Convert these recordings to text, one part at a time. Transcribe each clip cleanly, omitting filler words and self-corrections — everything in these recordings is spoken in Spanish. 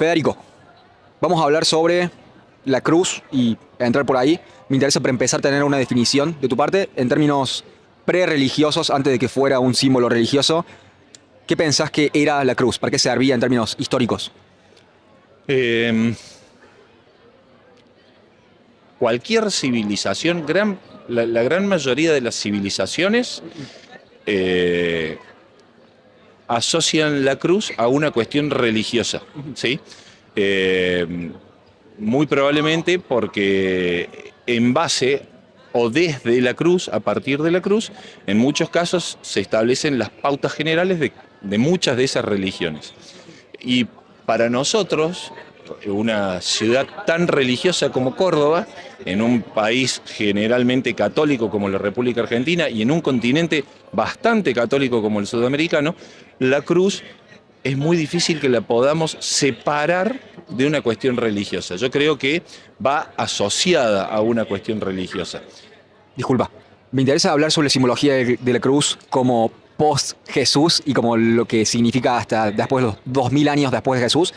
Federico, vamos a hablar sobre la cruz y entrar por ahí. Me interesa para empezar tener una definición de tu parte en términos pre-religiosos, antes de que fuera un símbolo religioso. ¿Qué pensás que era la cruz? ¿Para qué servía en términos históricos? Eh, Cualquier civilización, la gran mayoría de las civilizaciones eh, asocian la cruz a una cuestión religiosa, ¿sí? Eh, Muy probablemente porque en base o desde la cruz, a partir de la cruz, en muchos casos se establecen las pautas generales de muchas de esas religiones. Y para nosotros, una ciudad tan religiosa como Córdoba, en un país generalmente católico como la República Argentina y en un continente bastante católico como el sudamericano, la cruz es muy difícil que la podamos separar de una cuestión religiosa. Yo creo que va asociada a una cuestión religiosa. Disculpa, me interesa hablar sobre la simbología de la cruz como post-Jesús y como lo que significa hasta después de los 2000 años después de Jesús.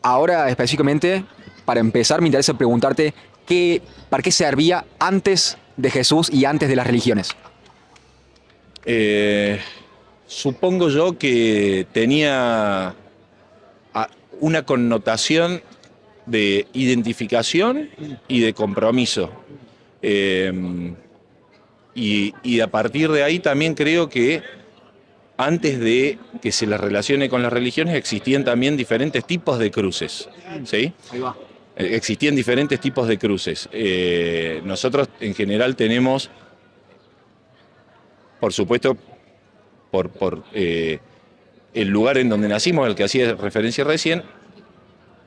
Ahora, específicamente, para empezar, me interesa preguntarte para qué servía antes de Jesús y antes de las religiones. Eh, Supongo yo que tenía una connotación de identificación y de compromiso. Eh, y a partir de ahí también creo que antes de que se las relacione con las religiones existían también diferentes tipos de cruces, ¿sí? Ahí va. Existían diferentes tipos de cruces. Nosotros en general tenemos, por supuesto, por el lugar en donde nacimos, al que hacía referencia recién,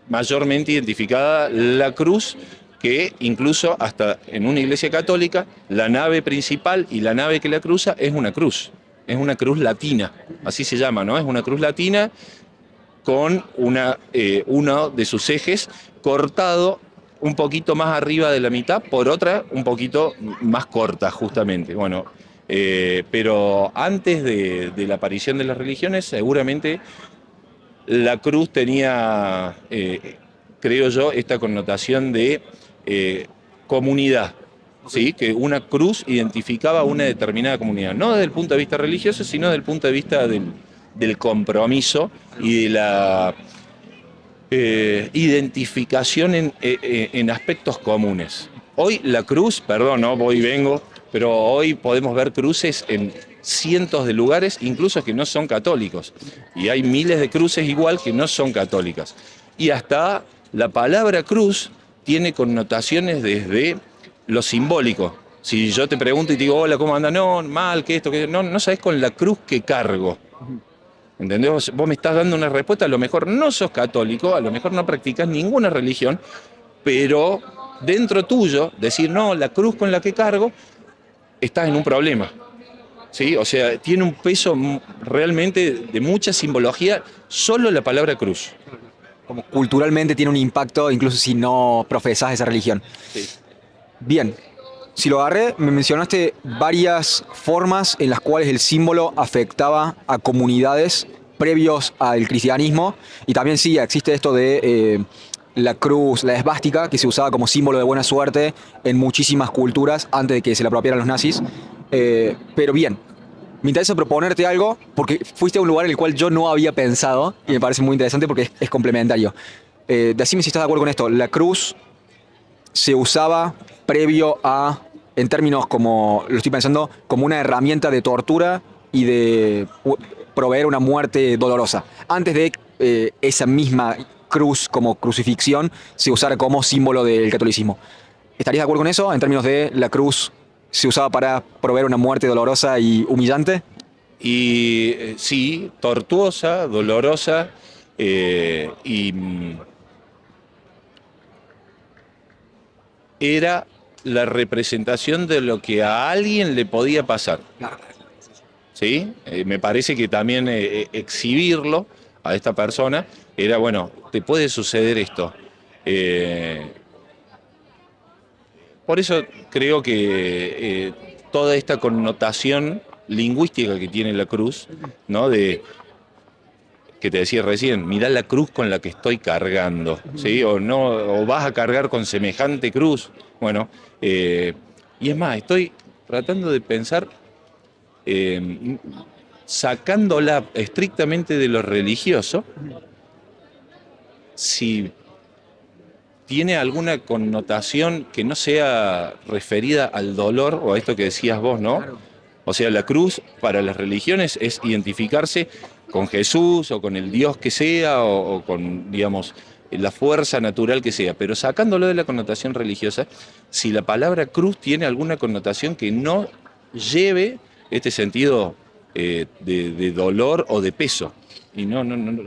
mayormente identificada la cruz, que incluso hasta en una iglesia católica, la nave principal y la nave que la cruza es una cruz latina, así se llama, ¿no? Es una cruz latina con uno de sus ejes cortado un poquito más arriba de la mitad, por otra un poquito más corta, justamente. Bueno, pero antes de la aparición de las religiones, seguramente la cruz tenía, creo yo, esta connotación de comunidad, ¿sí? Que una cruz identificaba una determinada comunidad, no desde el punto de vista religioso, sino desde el punto de vista del compromiso y de la identificación en aspectos comunes. Hoy la cruz, perdón, no voy y vengo, pero hoy podemos ver cruces en cientos de lugares, incluso que no son católicos. Y hay miles de cruces igual que no son católicas. Y hasta la palabra cruz tiene connotaciones desde lo simbólico. Si yo te pregunto y te digo, hola, ¿cómo andas? No, mal, que esto, que no, no sabes con la cruz que cargo. ¿Entendés? Vos me estás dando una respuesta, a lo mejor no sos católico, a lo mejor no practicas ninguna religión, pero dentro tuyo, decir, no, la cruz con la que cargo, estás en un problema. ¿Sí? O sea, tiene un peso realmente de mucha simbología solo la palabra cruz. Como culturalmente tiene un impacto, incluso si no profesás esa religión. Sí. Bien, si lo agarré, me mencionaste varias formas en las cuales el símbolo afectaba a comunidades previos al cristianismo. Y también sí, existe esto de la cruz, la esvástica, que se usaba como símbolo de buena suerte en muchísimas culturas antes de que se la apropiaran los nazis. Pero bien, me interesa proponerte algo porque fuiste a un lugar en el cual yo no había pensado y me parece muy interesante porque es complementario. Decime si estás de acuerdo con esto. La cruz se usaba previo a, en términos como, lo estoy pensando, como una herramienta de tortura y de proveer una muerte dolorosa. Antes de esa misma cruz como crucifixión se usara como símbolo del catolicismo. ¿Estarías de acuerdo con eso? En términos de la cruz se usaba para proveer una muerte dolorosa y humillante. Y sí, tortuosa, dolorosa, y era la representación de lo que a alguien le podía pasar. ¿Sí? Me parece que también exhibirlo a esta persona era, bueno, te puede suceder esto. Eh, por eso creo que toda esta connotación lingüística que tiene la cruz, ¿no? que te decía recién, mirá la cruz con la que estoy cargando, ¿sí? O no, o vas a cargar con semejante cruz. Bueno, y es más, estoy tratando de pensar, eh, sacándola estrictamente de lo religioso, si tiene alguna connotación que no sea referida al dolor o a esto que decías vos, ¿no? O sea, la cruz para las religiones es identificarse con Jesús o con el Dios que sea o con, digamos, la fuerza natural que sea, pero sacándolo de la connotación religiosa, si la palabra cruz tiene alguna connotación que no lleve este sentido de dolor o de peso. Y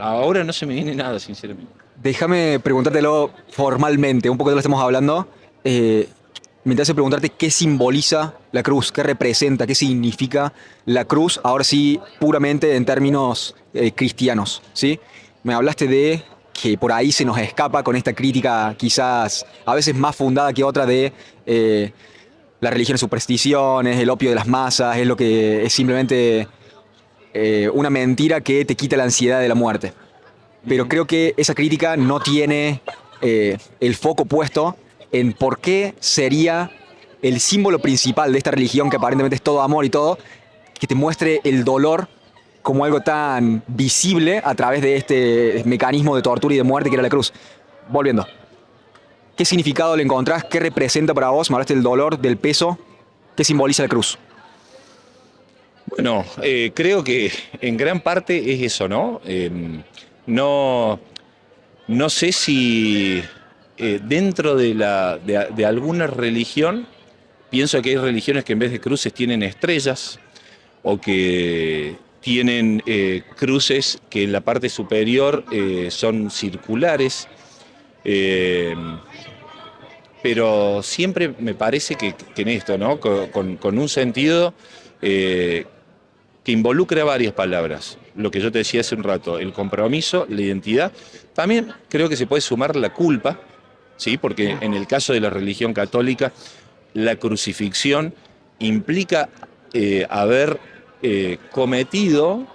ahora no se me viene nada, sinceramente. Déjame preguntártelo formalmente, un poco de lo que estamos hablando. Me interesa preguntarte qué simboliza la cruz, qué representa, qué significa la cruz, ahora sí, puramente en términos cristianos, ¿sí? Me hablaste de que por ahí se nos escapa con esta crítica quizás a veces más fundada que otra de las religiones supersticiones, el opio de las masas, es lo que es simplemente una mentira que te quita la ansiedad de la muerte. Pero creo que esa crítica no tiene el foco puesto en por qué sería el símbolo principal de esta religión, que aparentemente es todo amor y todo, que te muestre el dolor como algo tan visible a través de este mecanismo de tortura y de muerte que era la cruz. Volviendo, ¿qué significado le encontrás? ¿Qué representa para vos? Me hablaste del dolor, del peso. ¿Qué simboliza la cruz? Bueno, creo que en gran parte es eso, ¿no? No, no sé si dentro de alguna religión, pienso que hay religiones que en vez de cruces tienen estrellas o que tienen cruces que en la parte superior son circulares, eh, pero siempre me parece que en esto, ¿no? Con un sentido eh, que involucra varias palabras. Lo que yo te decía hace un rato, el compromiso, la identidad. También creo que se puede sumar la culpa, ¿sí? Porque en el caso de la religión católica, la crucifixión implica haber cometido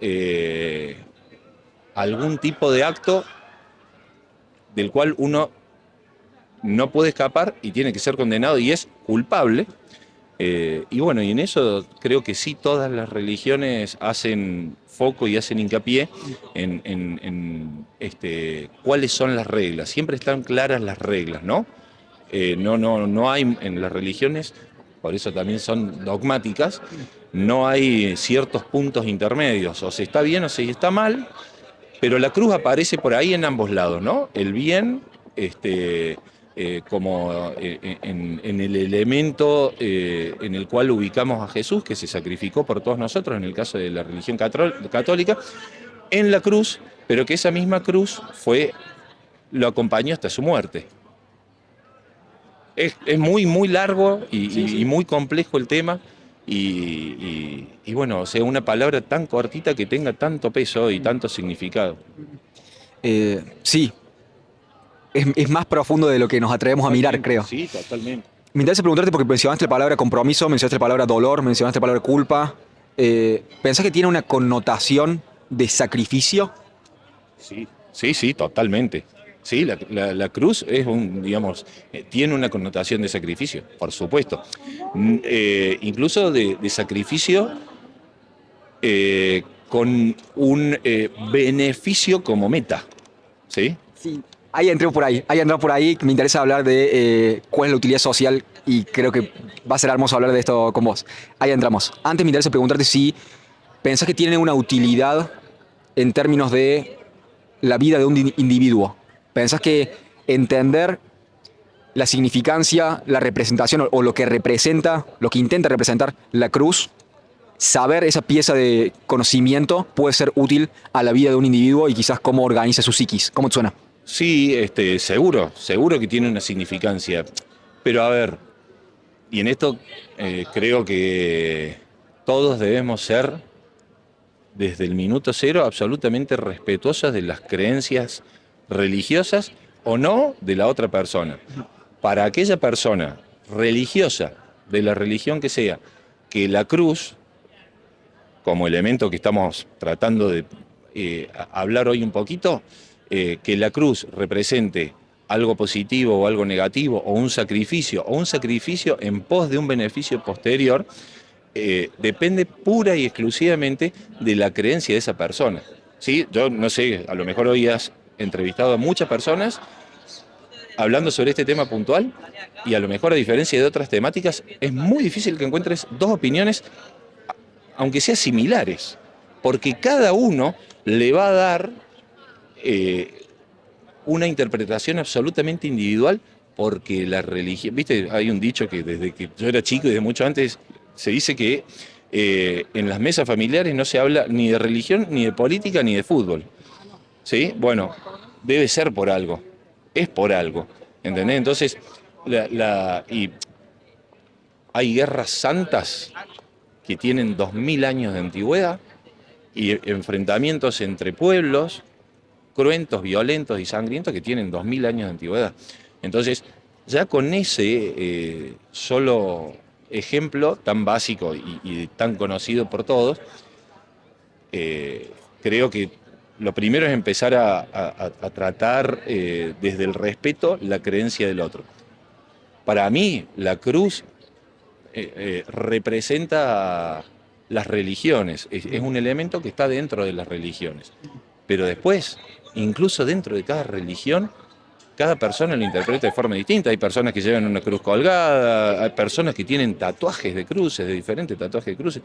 eh, algún tipo de acto del cual uno no puede escapar y tiene que ser condenado y es culpable. Y bueno, y en eso creo que sí todas las religiones hacen foco y hacen hincapié en cuáles son las reglas. Siempre están claras las reglas, ¿no? No hay en las religiones, por eso también son dogmáticas, no hay ciertos puntos intermedios. O se está bien o se está mal, pero la cruz aparece por ahí en ambos lados, ¿no? El bien, como en el elemento en el cual ubicamos a Jesús, que se sacrificó por todos nosotros, en el caso de la religión católica, en la cruz, pero que esa misma cruz lo acompañó hasta su muerte. Es muy, muy largo y muy complejo el tema. Y bueno, o sea, una palabra tan cortita que tenga tanto peso y tanto significado. Sí, es más profundo de lo que nos atrevemos a mirar, Totalmente, creo. sí, totalmente. Me interesa preguntarte porque mencionaste la palabra compromiso, mencionaste la palabra dolor, mencionaste la palabra culpa. ¿Pensás que tiene una connotación de sacrificio? Sí, sí, sí, totalmente. Sí, la cruz es digamos, tiene una connotación de sacrificio, por supuesto. Incluso de sacrificio con un beneficio como meta, ¿sí? Sí. Ahí entró por ahí. Me interesa hablar de cuál es la utilidad social y creo que va a ser hermoso hablar de esto con vos. Ahí entramos. Antes me interesa preguntarte si pensás que tiene una utilidad en términos de la vida de un individuo. ¿Pensás que entender la significancia, la representación o lo que representa, lo que intenta representar la cruz, saber esa pieza de conocimiento puede ser útil a la vida de un individuo y quizás cómo organiza su psiquis? ¿Cómo te suena? Sí, seguro que tiene una significancia. Pero a ver, y en esto creo que todos debemos ser, desde el minuto cero, absolutamente respetuosos de las creencias religiosas o no de la otra persona. Para aquella persona religiosa, de la religión que sea, que la cruz, como elemento que estamos tratando de hablar hoy un poquito, que la cruz represente algo positivo o algo negativo, o un sacrificio en pos de un beneficio posterior, depende pura y exclusivamente de la creencia de esa persona. ¿Sí? Yo no sé, a lo mejor hoy has entrevistado a muchas personas hablando sobre este tema puntual, y a lo mejor, a diferencia de otras temáticas, es muy difícil que encuentres dos opiniones, aunque sean similares, porque cada uno le va a dar una interpretación absolutamente individual, porque la religión, viste, hay un dicho que desde que yo era chico y de mucho antes se dice que en las mesas familiares no se habla ni de religión, ni de política, ni de fútbol. ¿Sí? Bueno, debe ser por algo, es por algo, ¿entendés? Entonces, y hay guerras santas que tienen 2000 años de antigüedad, y enfrentamientos entre pueblos cruentos, violentos y sangrientos que tienen 2000 años de antigüedad. Entonces, ya con ese solo ejemplo tan básico y tan conocido por todos, creo que lo primero es empezar a tratar desde el respeto la creencia del otro. Para mí, la cruz representa las religiones, es un elemento que está dentro de las religiones. Pero después, incluso dentro de cada religión, cada persona lo interpreta de forma distinta. Hay personas que llevan una cruz colgada, hay personas que tienen tatuajes de cruces, de diferentes tatuajes de cruces.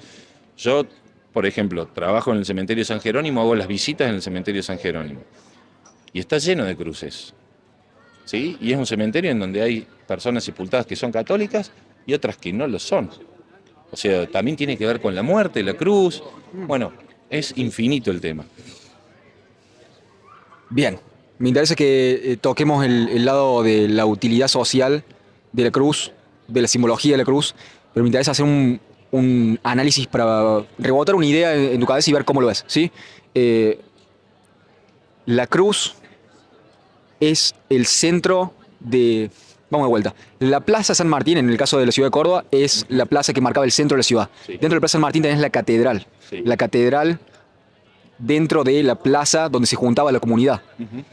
Yo, por ejemplo, trabajo en el cementerio de San Jerónimo, hago las visitas en el cementerio de San Jerónimo, y está lleno de cruces, ¿sí? Y es un cementerio en donde hay personas sepultadas que son católicas y otras que no lo son. O sea, también tiene que ver con la muerte, la cruz. Bueno, es infinito el tema. Bien, me interesa que toquemos el lado de la utilidad social de la cruz, de la simbología de la cruz, pero me interesa hacer un análisis para rebotar una idea en tu cabeza y ver cómo lo ves, ¿sí? La cruz es el centro de... Vamos de vuelta. La Plaza San Martín, en el caso de la ciudad de Córdoba, es la plaza que marcaba el centro de la ciudad. Sí. Dentro de la Plaza San Martín tenés la catedral. Sí. La catedral dentro de la plaza donde se juntaba la comunidad. Uh-huh.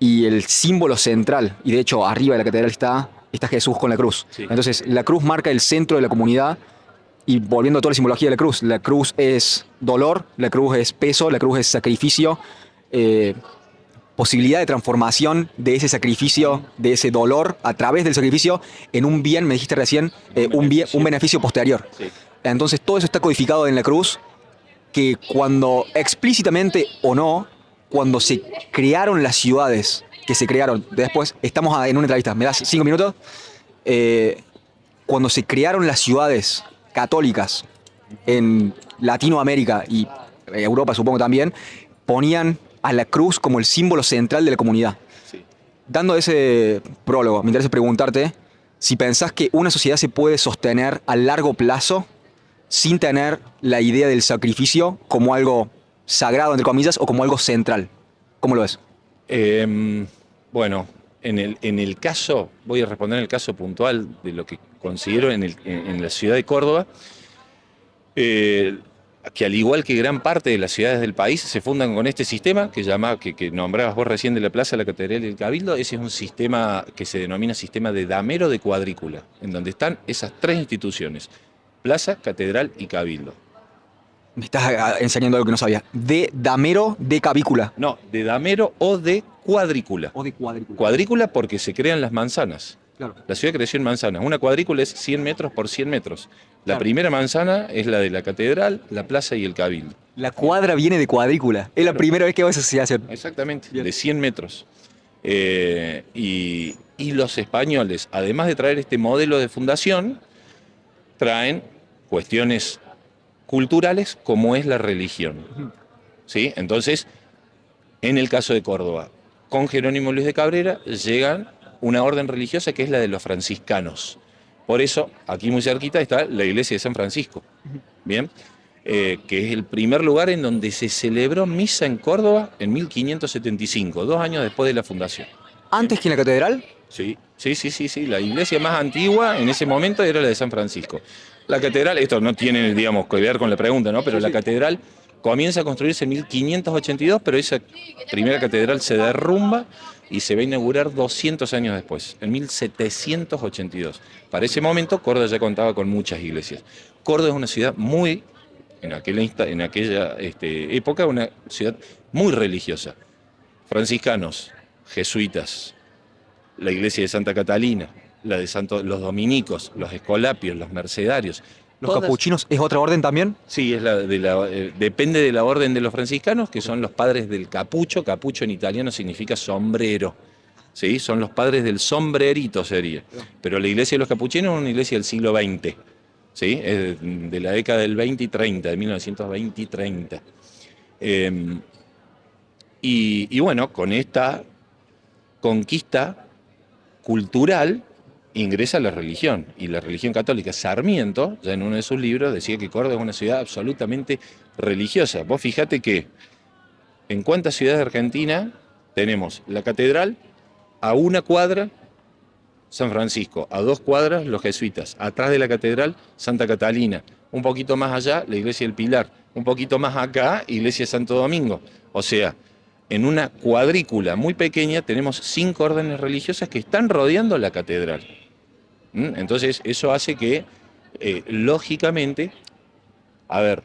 Y el símbolo central, y de hecho arriba de la catedral está Jesús con la cruz. Sí. Entonces la cruz marca el centro de la comunidad, y volviendo a toda la simbología de la cruz es dolor, la cruz es peso, la cruz es sacrificio, posibilidad de transformación de ese sacrificio, de ese dolor, a través del sacrificio, en un bien, me dijiste recién, un beneficio posterior. Sí. Entonces todo eso está codificado en la cruz, que cuando explícitamente o no, cuando se crearon las ciudades que se crearon, después estamos en una entrevista, ¿me das 5 minutos? Cuando se crearon las ciudades católicas en Latinoamérica y Europa supongo también, ponían a la cruz como el símbolo central de la comunidad. Sí. Dando ese prólogo, me interesa preguntarte si pensás que una sociedad se puede sostener a largo plazo sin tener la idea del sacrificio como algo sagrado, entre comillas, o como algo central. ¿Cómo lo ves? Bueno, en el caso, voy a responder en el caso puntual de lo que considero en la ciudad de Córdoba, que al igual que gran parte de las ciudades del país se fundan con este sistema que nombrabas vos recién, de la Plaza, la Catedral y el Cabildo. Ese es un sistema que se denomina sistema de damero de cuadrícula, en donde están esas tres instituciones: Plaza, Catedral y Cabildo. Me estás enseñando algo que no sabía. De damero de cavícula. No, de damero o de cuadrícula. O de cuadrícula. Cuadrícula porque se crean las manzanas. Claro. La ciudad creció en manzanas. Una cuadrícula es 100 metros por 100 metros. La Claro. primera manzana es la de la Catedral, la Plaza y el Cabildo. La cuadra viene de cuadrícula. Es la primera vez que hago esa asociación. Exactamente, Bien. de 100 metros. Y los españoles, además de traer este modelo de fundación, traen cuestiones culturales como es la religión. ¿Sí? Entonces, en el caso de Córdoba, con Jerónimo Luis de Cabrera llegan una orden religiosa que es la de los franciscanos. Por eso, aquí muy cerquita está la iglesia de San Francisco, ¿bien? Que es el primer lugar en donde se celebró misa en Córdoba en 1575, 2 años después de la fundación. ¿Antes que en la catedral? Sí. La iglesia más antigua en ese momento era la de San Francisco. La catedral, esto no tiene, digamos, que ver con la pregunta, ¿no? Pero la catedral comienza a construirse en 1582, pero esa primera catedral se derrumba y se va a inaugurar 200 años después, en 1782. Para ese momento, Córdoba ya contaba con muchas iglesias. Córdoba es una ciudad muy, en aquella época, una ciudad muy religiosa. Franciscanos, jesuitas, la iglesia de Santa Catalina, la de los dominicos, los escolapios, los mercedarios. ¿Los capuchinos es otra orden también? Sí, depende de la orden de los franciscanos, que son los padres del capucho. Capucho en italiano significa sombrero. ¿Sí? Son los padres del sombrerito sería. Pero la iglesia de los capuchinos es una iglesia del siglo XX. ¿Sí? Es de la década del 20 y 30, de 1920 y 30. Y bueno, con esta conquista cultural ingresa la religión, y la religión católica. Sarmiento, ya en uno de sus libros, decía que Córdoba es una ciudad absolutamente religiosa. Vos fijate que en cuántas ciudades de Argentina tenemos la catedral, a una cuadra San Francisco, a 2 cuadras los jesuitas, atrás de la catedral Santa Catalina, un poquito más allá la iglesia del Pilar, un poquito más acá iglesia de Santo Domingo. O sea, en una cuadrícula muy pequeña tenemos 5 órdenes religiosas que están rodeando la catedral. Entonces eso hace que, lógicamente, a ver,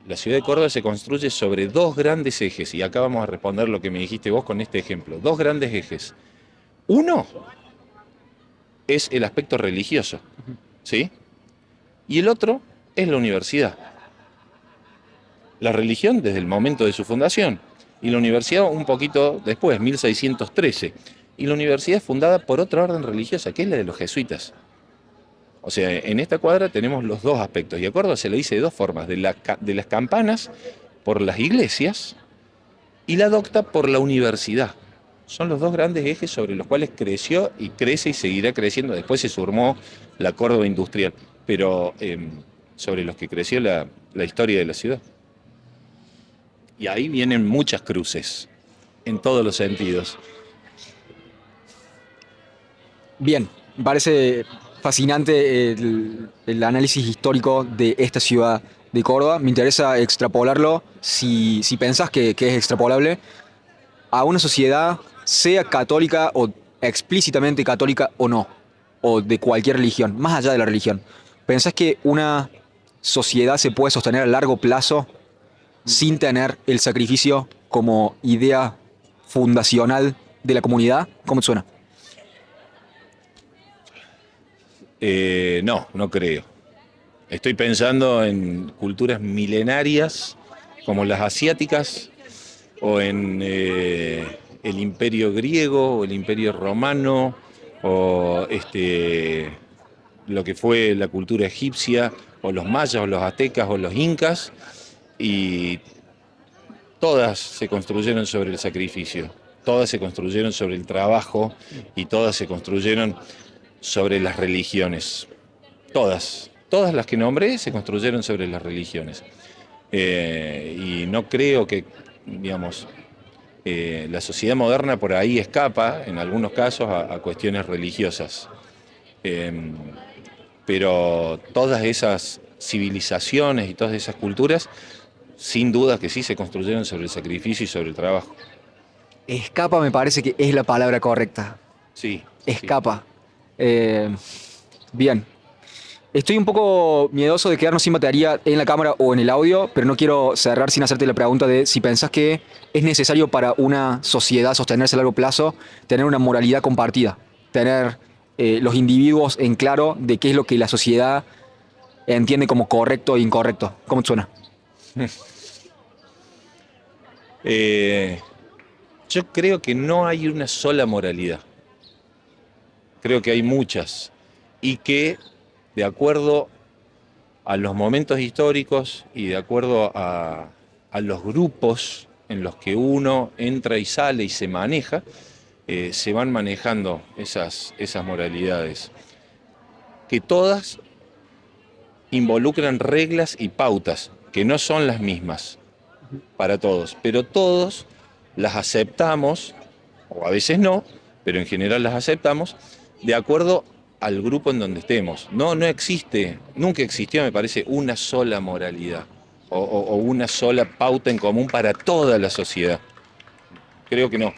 la ciudad de Córdoba se construye sobre 2 grandes ejes, y acá vamos a responder lo que me dijiste vos con este ejemplo. 2 grandes ejes. Uno es el aspecto religioso, ¿sí? Y el otro es la universidad. La religión desde el momento de su fundación, y la universidad un poquito después, 1613. Y la universidad es fundada por otra orden religiosa, que es la de los jesuitas. O sea, en esta cuadra tenemos los 2 aspectos, y a Córdoba se le dice de 2 formas: de las campanas por las iglesias, y la docta por la universidad. Son los 2 grandes ejes sobre los cuales creció y crece y seguirá creciendo. Después se sumó la Córdoba industrial, pero sobre los que creció la historia de la ciudad. Y ahí vienen muchas cruces, en todos los sentidos. Bien, me parece fascinante el análisis histórico de esta ciudad de Córdoba. Me interesa extrapolarlo, si pensás que es extrapolable, a una sociedad, sea católica o explícitamente católica o no, o de cualquier religión, más allá de la religión. ¿Pensás que una sociedad se puede sostener a largo plazo sin tener el sacrificio como idea fundacional de la comunidad? ¿Cómo te suena? No creo. Estoy pensando en culturas milenarias como las asiáticas, o en el imperio griego, o el imperio romano, o lo que fue la cultura egipcia, o los mayas, o los aztecas, o los incas, y todas se construyeron sobre el sacrificio, todas se construyeron sobre el trabajo, y todas se construyeron sobre las religiones. Todas las que nombré se construyeron sobre las religiones. Y no creo que, digamos, la sociedad moderna por ahí escapa, en algunos casos, a cuestiones religiosas. Pero todas esas civilizaciones y todas esas culturas, sin duda que sí se construyeron sobre el sacrificio y sobre el trabajo. Escapa me parece que es la palabra correcta. Sí. Escapa. Bien. Estoy un poco miedoso de quedarnos sin batería en la cámara o en el audio, pero no quiero cerrar sin hacerte la pregunta de si pensás que es necesario para una sociedad sostenerse a largo plazo tener una moralidad compartida, tener los individuos en claro de qué es lo que la sociedad entiende como correcto e incorrecto. ¿Cómo te suena? Yo creo que no hay una sola moralidad. Creo que hay muchas, y que, de acuerdo a los momentos históricos y de acuerdo a los grupos en los que uno entra y sale y se maneja, se van manejando esas moralidades, que todas involucran reglas y pautas, que no son las mismas para todos, pero todos las aceptamos, o a veces no, pero en general las aceptamos, de acuerdo al grupo en donde estemos. No existe, nunca existió, me parece, una sola moralidad. o una sola pauta en común para toda la sociedad. Creo que no.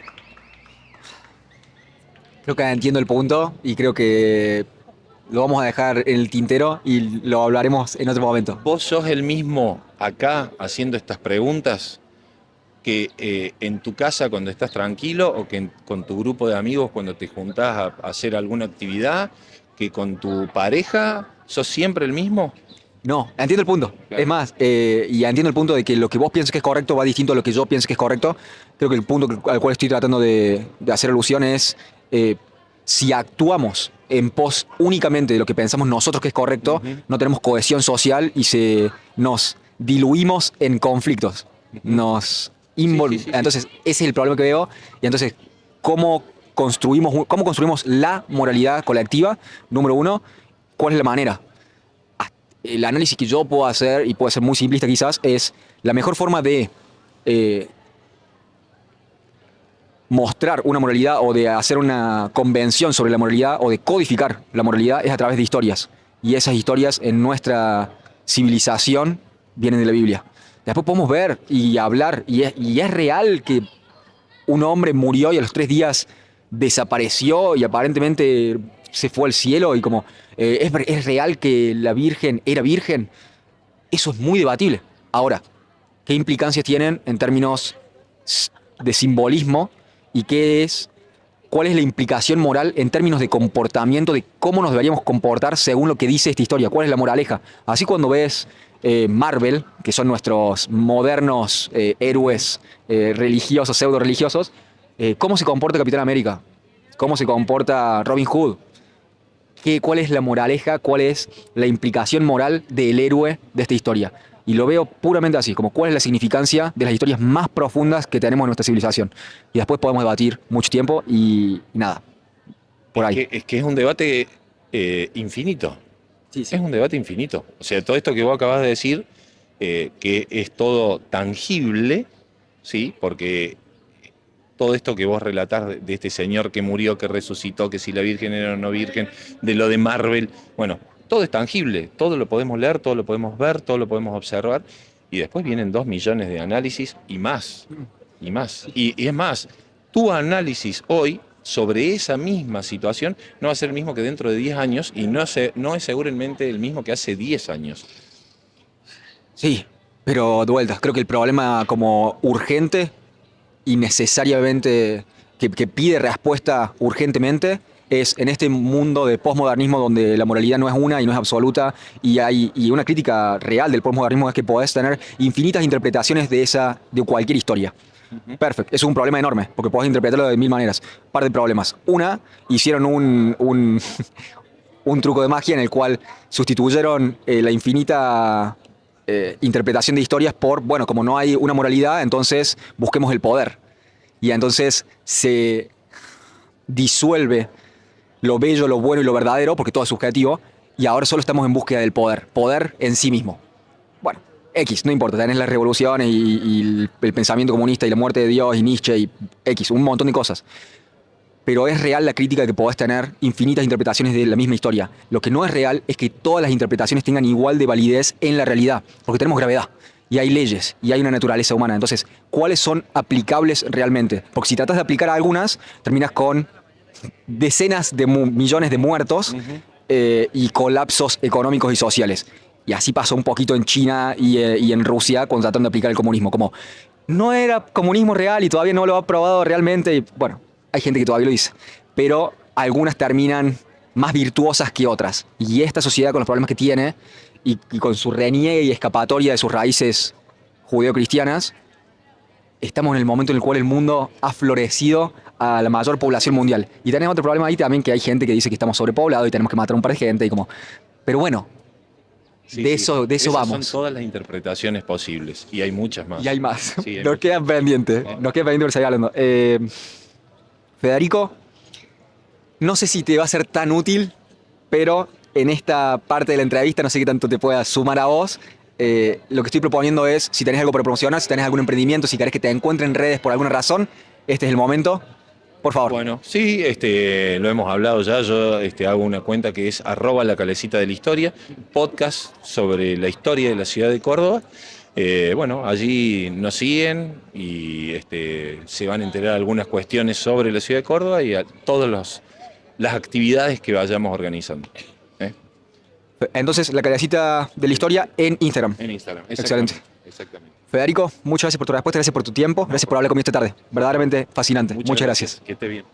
Creo que entiendo el punto y creo que lo vamos a dejar en el tintero y lo hablaremos en otro momento. ¿Vos sos el mismo acá haciendo estas preguntas que en tu casa cuando estás tranquilo o que con tu grupo de amigos cuando te juntás a hacer alguna actividad, que con tu pareja? ¿Sos siempre el mismo? No, entiendo el punto. Claro. Es más, y entiendo el punto de que lo que vos piensas que es correcto va distinto a lo que yo pienso que es correcto. Creo que el punto al cual estoy tratando de hacer alusión es si actuamos en pos únicamente de lo que pensamos nosotros que es correcto, no tenemos cohesión social y nos diluimos en conflictos. Nos Sí. Entonces, ese es el problema que veo. Y entonces, cómo construimos la moralidad colectiva? Número uno, ¿cuál es la manera? El análisis que yo puedo hacer, y puede ser muy simplista quizás, es la mejor forma de mostrar una moralidad o de hacer una convención sobre la moralidad o de codificar la moralidad es a través de historias. Y esas historias en nuestra civilización vienen de la Biblia. Después podemos ver y hablar, y es real que un hombre murió y a los 3 días desapareció y aparentemente se fue al cielo y como es real que la Virgen era virgen. Eso es muy debatible. Ahora, ¿qué implicancias tienen en términos de simbolismo y cuál es la implicación moral en términos de comportamiento, de cómo nos deberíamos comportar según lo que dice esta historia? ¿Cuál es la moraleja? Así cuando ves Marvel, que son nuestros modernos héroes religiosos, pseudo religiosos, ¿cómo se comporta Capitán América? ¿Cómo se comporta Robin Hood? ¿Cuál es la moraleja? ¿Cuál es la implicación moral del héroe de esta historia? Y lo veo puramente así, como cuál es la significancia de las historias más profundas que tenemos en nuestra civilización. Y después podemos debatir mucho tiempo y nada, por ahí. Es que es un debate infinito. Sí, Es un debate infinito. O sea, todo esto que vos acabas de decir, que es todo tangible, ¿sí? Porque todo esto que vos relatás de este señor que murió, que resucitó, que si la Virgen era o no Virgen, de lo de Marvel, bueno, todo es tangible, todo lo podemos leer, todo lo podemos ver, todo lo podemos observar, y después vienen 2 millones de análisis y más, y más. Y es más, tu análisis hoy sobre esa misma situación no va a ser el mismo que dentro de 10 años y no es seguramente el mismo que hace 10 años. Sí, pero de vuelta, creo que el problema como urgente y necesariamente que pide respuesta urgentemente es en este mundo de posmodernismo donde la moralidad no es una y no es absoluta y una crítica real del posmodernismo es que podés tener infinitas interpretaciones de cualquier historia. Perfecto, es un problema enorme porque podés interpretarlo de 1000 maneras. Par de problemas. Una, hicieron un truco de magia en el cual sustituyeron la infinita interpretación de historias por, bueno, como no hay una moralidad, entonces busquemos el poder. Y entonces se disuelve lo bello, lo bueno y lo verdadero, porque todo es subjetivo, y ahora solo estamos en búsqueda del poder. Poder en sí mismo. Bueno, X, no importa, tenés las revoluciones y el pensamiento comunista y la muerte de Dios y Nietzsche y X, un montón de cosas. Pero es real la crítica de que podés tener infinitas interpretaciones de la misma historia. Lo que no es real es que todas las interpretaciones tengan igual de validez en la realidad, porque tenemos gravedad, y hay leyes, y hay una naturaleza humana. Entonces, ¿cuáles son aplicables realmente? Porque si tratas de aplicar a algunas, terminas con decenas de millones de muertos y colapsos económicos y sociales. Y así pasó un poquito en China y en Rusia cuando trataron de aplicar el comunismo. Como, no era comunismo real y todavía no lo ha probado realmente. Y, bueno, hay gente que todavía lo dice. Pero algunas terminan más virtuosas que otras. Y esta sociedad, con los problemas que tiene y con su reniegue y escapatoria de sus raíces judeocristianas, estamos en el momento en el cual el mundo ha florecido a la mayor población mundial. Y tenemos otro problema ahí también, que hay gente que dice que estamos sobrepoblados y tenemos que matar a un par de gente. Pero bueno, Sí, de sí. eso Esas vamos. son todas las interpretaciones posibles y hay muchas más. Y hay más. Sí, hay Nos muchas. queda pendiente. Nos queda pendiente por seguir hablando. Federico, no sé si te va a ser tan útil, pero en esta parte de la entrevista, no sé qué tanto te pueda sumar a vos. Lo que estoy proponiendo es, si tenés algo para promocionar, si tenés algún emprendimiento, si querés que te encuentre en redes por alguna razón, este es el momento. Por favor. Bueno, sí, lo hemos hablado ya. Yo hago una cuenta que es @la calecita de la historia, podcast sobre la historia de la ciudad de Córdoba. Bueno, allí nos siguen y se van a enterar algunas cuestiones sobre la ciudad de Córdoba y todas las actividades que vayamos organizando. Entonces, la Callecita de la Historia en Instagram. En Instagram. Excelente. Exactamente. Federico, muchas gracias por tu respuesta, gracias por tu tiempo, gracias por hablar conmigo esta tarde. Verdaderamente fascinante. Muchas gracias. Que esté bien.